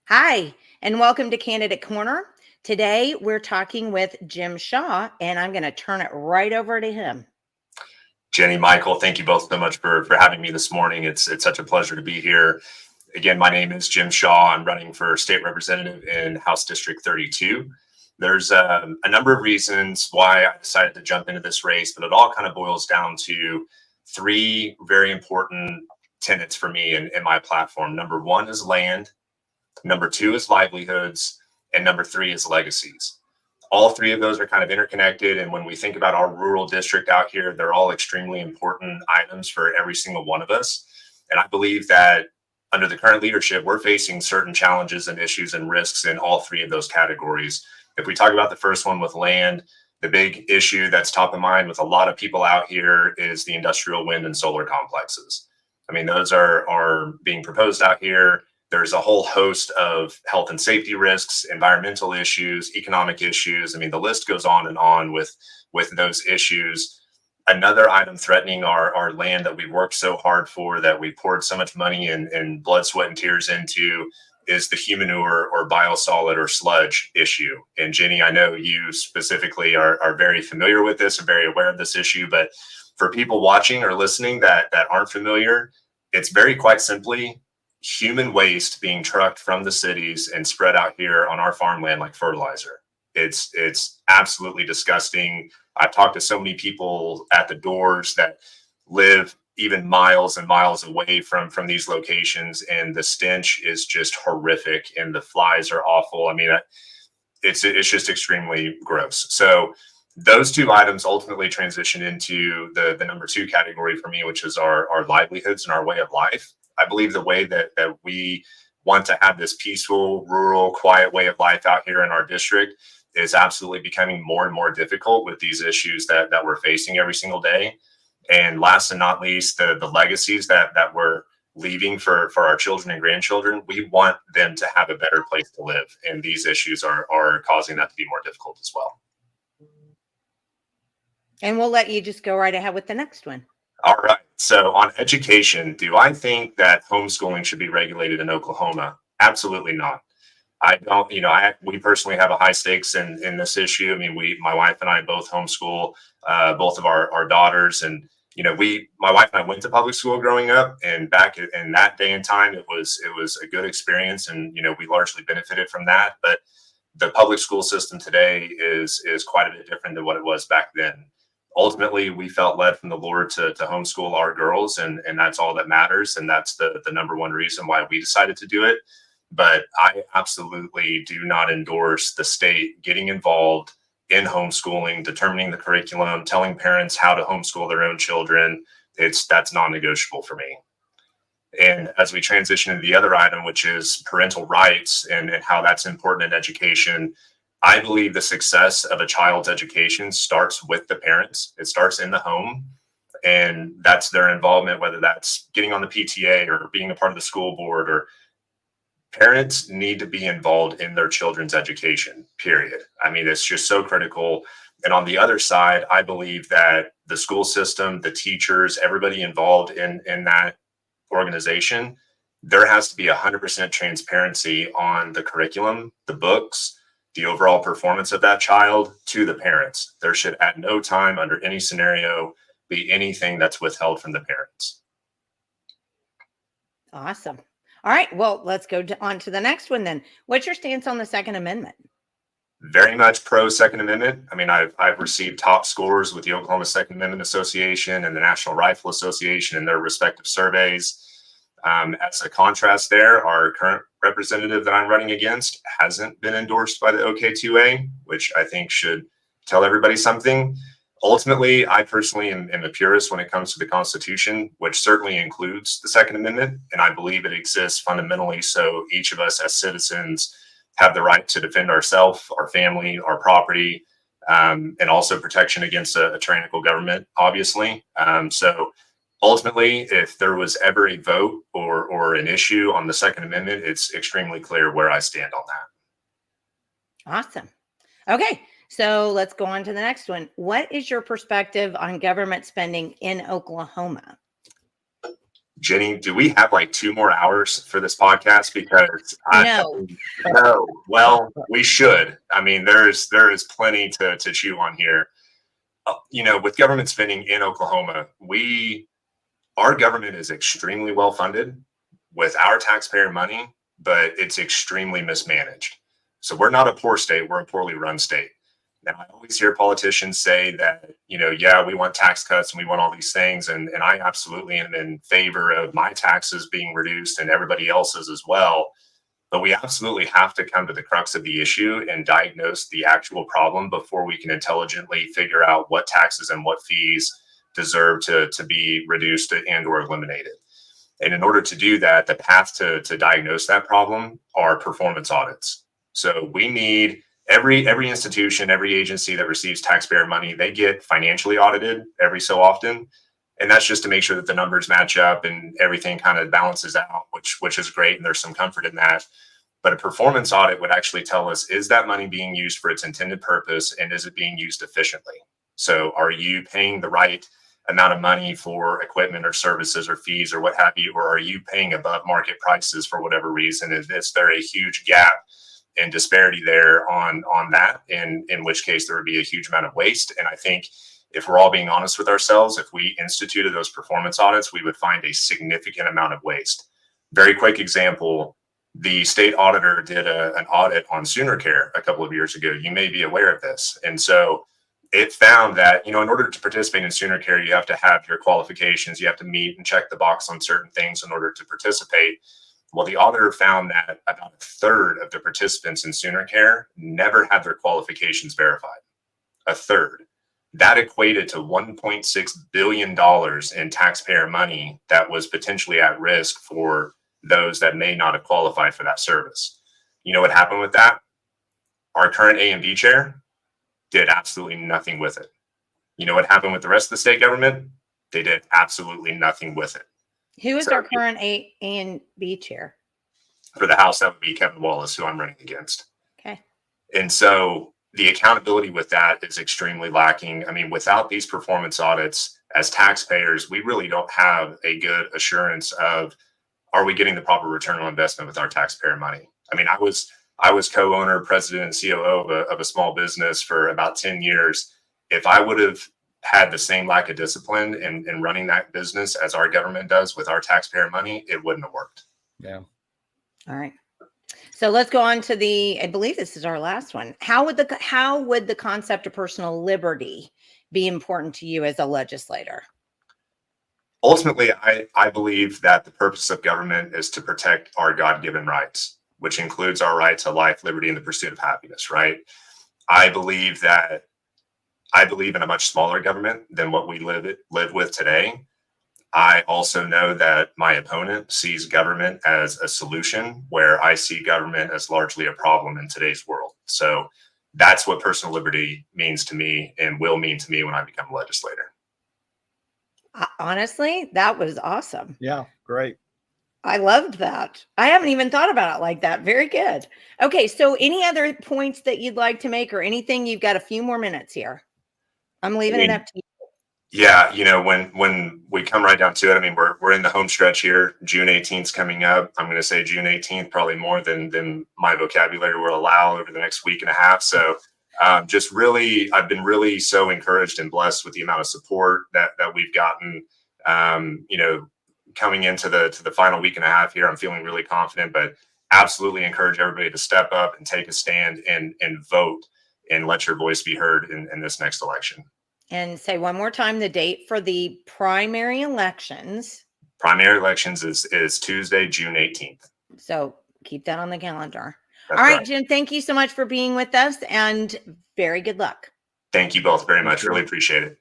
Hi, and welcome to Candidate Corner. Today we're talking with Jim Shaw, and I'm going to turn it right over to him. Jenny, Michael, thank you both so much for having me this morning. It's such a pleasure to be here. Again, my name is Jim Shaw. I'm running for state representative in House District 32. There's a number of reasons why I decided to jump into this race, but it all kind of boils down to three very important tenets for me in my platform. Number one is land, number two is livelihoods, and number three is legacies. All three of those are kind of interconnected. And when we think about our rural district out here, they're all extremely important items for every single one of us. And I believe that under the current leadership, we're facing certain challenges and issues and risks in all three of those categories. If we talk about the first one with land, the big issue that's top of mind with a lot of people out here is the industrial wind and solar complexes. I mean, those are being proposed out here. There's a whole host of health and safety risks, environmental issues, economic issues. I mean, the list goes on and on with those issues. Another item threatening our land that we worked so hard for, that we poured so much money and blood, sweat, and tears into, is the humanure or biosolid or sludge issue. And Jenny, I know you specifically are very familiar with this and very aware of this issue, but for people watching or listening that aren't familiar, it's very quite simply human waste being trucked from the cities and spread out here on our farmland like fertilizer. It's absolutely disgusting. I've talked to so many people at the doors that live even miles and miles away from these locations, and the stench is just horrific and the flies are awful. I mean, it's just extremely gross. So those two items ultimately transition into the number two category for me, which is our livelihoods and our way of life. I believe the way that we want to have this peaceful, rural, quiet way of life out here in our district is absolutely becoming more and more difficult with these issues that we're facing every single day. And last and not least, the legacies that we're leaving for our children and grandchildren, we want them to have a better place to live. And these issues are causing that to be more difficult as well. And we'll let you just go right ahead with the next one. All right. So on education, do I think that homeschooling should be regulated in Oklahoma? Absolutely not. I don't, we personally have a high stakes in this issue. I mean, my wife and I both homeschool both of our daughters, and my wife and I went to public school growing up, and back in that day and time, it was a good experience, and we largely benefited from that. But the public school system today is quite a bit different than what it was back then. Ultimately, we felt led from the Lord to homeschool our girls, and that's all that matters, and that's the number one reason why we decided to do it. But I absolutely do not endorse the state getting involved in homeschooling, determining the curriculum, telling parents how to homeschool their own children. That's non-negotiable for me. And as we transition to the other item, which is parental rights and how that's important in education, I believe the success of a child's education starts with the parents. It starts in the home, and that's their involvement, whether that's getting on the PTA or being a part of the school board. Or parents need to be involved in their children's education, period. I mean, it's just so critical. And on the other side, I believe that the school system, the teachers, everybody involved in that organization, there has to be 100% transparency on the curriculum, the books, the overall performance of that child to the parents. There should at no time, under any scenario, be anything that's withheld from the parents. Awesome. All right. Well, let's go on to the next one then. What's your stance on the Second Amendment? Very much pro Second Amendment. I mean, I've received top scores with the Oklahoma Second Amendment Association and the National Rifle Association in their respective surveys. As a contrast there, our current representative that I'm running against hasn't been endorsed by the OK2A, which I think should tell everybody something. Ultimately, I personally am a purist when it comes to the Constitution, which certainly includes the Second Amendment, and I believe it exists fundamentally so each of us as citizens have the right to defend ourselves, our family, our property, and also protection against a tyrannical government, obviously. So ultimately, if there was ever a vote or an issue on the Second Amendment, it's extremely clear where I stand on that. Awesome. Okay, so let's go on to the next one. What is your perspective on government spending in Oklahoma? Jenny, do we have like 2 more hours for this podcast? Because No. no, well, we should. I mean, there is plenty to chew on here. With government spending in Oklahoma, our government is extremely well funded with our taxpayer money, but it's extremely mismanaged. So we're not a poor state, we're a poorly run state. Now, I always hear politicians say that, yeah, we want tax cuts and we want all these things. And I absolutely am in favor of my taxes being reduced and everybody else's as well. But we absolutely have to come to the crux of the issue and diagnose the actual problem before we can intelligently figure out what taxes and what fees deserve to be reduced and or eliminated. And in order to do that, the path to diagnose that problem are performance audits. So we need every institution, every agency that receives taxpayer money, they get financially audited every so often. And that's just to make sure that the numbers match up and everything kind of balances out, which is great. And there's some comfort in that. But a performance audit would actually tell us, is that money being used for its intended purpose and is it being used efficiently? So are you paying the right amount of money for equipment or services or fees or what have you, or are you paying above market prices for whatever reason? Is there a huge gap and disparity there on that, in which case there would be a huge amount of waste? And I think if we're all being honest with ourselves, if we instituted those performance audits, we would find a significant amount of waste. Very quick example, the state auditor did an audit on Sooner Care a couple of years ago. You may be aware of this. And so it found that, in order to participate in Sooner Care, you have to have your qualifications, you have to meet and check the box on certain things in order to participate. Well, the auditor found that about a third of the participants in Sooner Care never had their qualifications verified. A third. That equated to $1.6 billion in taxpayer money that was potentially at risk for those that may not have qualified for that service. You know what happened with that? Our current A and B chair did absolutely nothing with it. You know what happened with the rest of the state government? They did absolutely nothing with it. Who is our current A and B chair? For the House, that would be Kevin Wallace, who I'm running against. Okay. And so the accountability with that is extremely lacking. I mean, without these performance audits, as taxpayers, we really don't have a good assurance of, are we getting the proper return on investment with our taxpayer money? I mean, I was co-owner, president, and COO of a small business for about 10 years. If I would have had the same lack of discipline in running that business as our government does with our taxpayer money, it wouldn't have worked. Yeah. All right. So let's go on to I believe this is our last one. How would the concept of personal liberty be important to you as a legislator? Ultimately, I believe that the purpose of government is to protect our God-given rights, which includes our right to life, liberty, and the pursuit of happiness, right? I believe in a much smaller government than what we live with today. I also know that my opponent sees government as a solution, where I see government as largely a problem in today's world. So that's what personal liberty means to me and will mean to me when I become a legislator. Honestly, that was awesome. Yeah, great. I loved that. I haven't even thought about it like that. Very good. Okay, so any other points that you'd like to make or anything? You've got a few more minutes here. I'm leaving it up to you. Yeah, when we come right down to it, I mean, we're in the home stretch here. June 18th is coming up. I'm going to say June 18th, probably more than my vocabulary will allow over the next week and a half. So I've been really so encouraged and blessed with the amount of support that we've gotten. Coming into the final week and a half here, I'm feeling really confident, but absolutely encourage everybody to step up and take a stand and vote and let your voice be heard in this next election. And say one more time the date for the primary elections. Primary elections is Tuesday, June 18th. So keep that on the calendar. That's All right, right. Jim, thank you so much for being with us and very good luck. Thank you both very much. Really appreciate it.